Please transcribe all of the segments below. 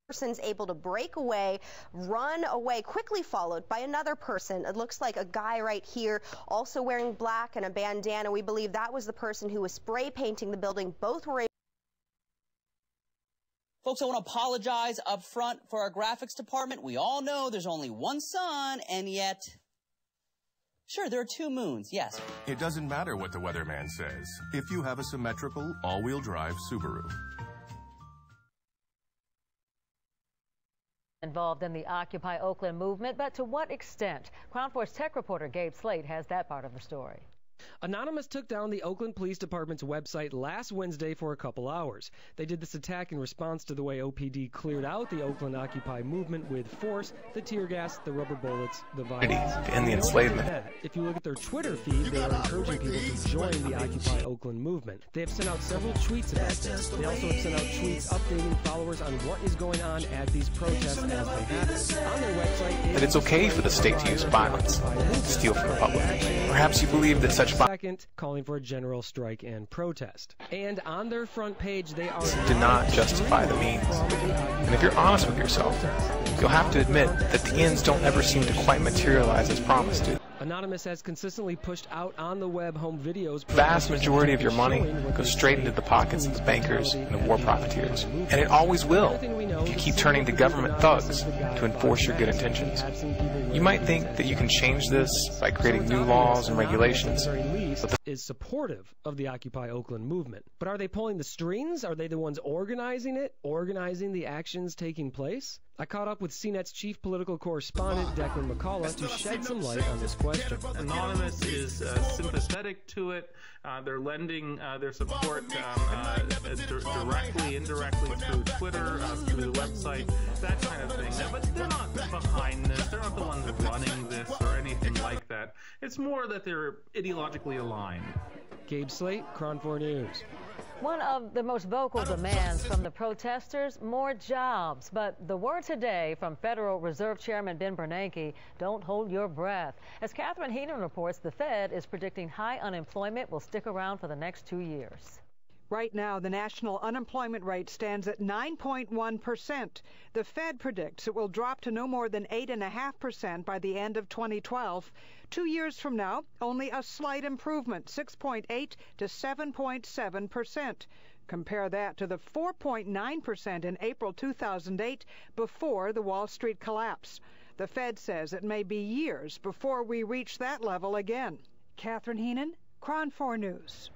Person's able to break away, run away, quickly followed by another person. It looks like a guy right here, also wearing black and a bandana. We believe that was the person who was spray painting the building. Both were able. Folks, I want to apologize up front for our graphics department. We all know there's only one sun, and yet, sure, there are two moons, yes. It doesn't matter what the weatherman says if you have a symmetrical, all-wheel drive Subaru. Involved in the Occupy Oakland movement, but to what extent? Crown Force Tech reporter Gabe Slate has that part of the story. Anonymous took down the Oakland Police Department's website last Wednesday for a couple hours. They did this attack in response to the way OPD cleared out the Oakland Occupy movement with force, the tear gas, the rubber bullets, the violence. And the enslavement. If you look at their Twitter feed, they are encouraging people to join the Occupy Oakland movement. They have sent out several tweets about this. They also have sent out tweets updating followers on what is going on at these protests as they happen. On their website, that it's okay for the state to use violence to steal from the public. Perhaps you believe that such second, calling for a general strike and protest. And on their front page, they are do not justify the means. And if you're honest with yourself, you'll have to admit that the ends don't ever seem to quite materialize as promised to. Anonymous has consistently pushed out on the web home videos. The vast majority of your money goes straight into the pockets of the bankers and the war profiteers. And it always will if you keep turning to government thugs to enforce your good intentions. You might think that you can change this by creating new laws and regulations. Is supportive of the Occupy Oakland movement. But are they pulling the strings? Are they the ones organizing it? Organizing the actions taking place? I caught up with CNET's chief political correspondent, Declan McCullough, to shed some light on this question. Anonymous is sympathetic to it. They're lending their support directly, indirectly through Twitter, through the website, that kind of thing. But they're not behind this. They're not the ones running this or anything like that. It's more that they're ideologically aligned. Gabe Slate, Crown 4 News. One of the most vocal demands from the protesters, more jobs. But the word today from Federal Reserve Chairman Ben Bernanke, don't hold your breath. As Catherine Heenan reports, the Fed is predicting high unemployment will stick around for the next 2 years. Right now, the national unemployment rate stands at 9.1%. The Fed predicts it will drop to no more than 8.5% by the end of 2012. 2 years from now, only a slight improvement, 6.8 to 7.7%. Compare that to the 4.9% in April 2008 before the Wall Street collapse. The Fed says it may be years before we reach that level again. Catherine Heenan, KRON 4 News.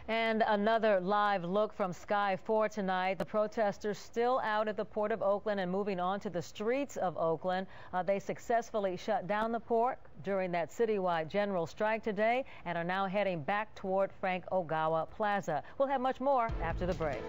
And another live look from Sky 4 tonight. The protesters still out at the Port of Oakland and moving on to the streets of Oakland. They successfully shut down the port during that citywide general strike today and are now heading back toward Frank Ogawa Plaza. We'll have much more after the break.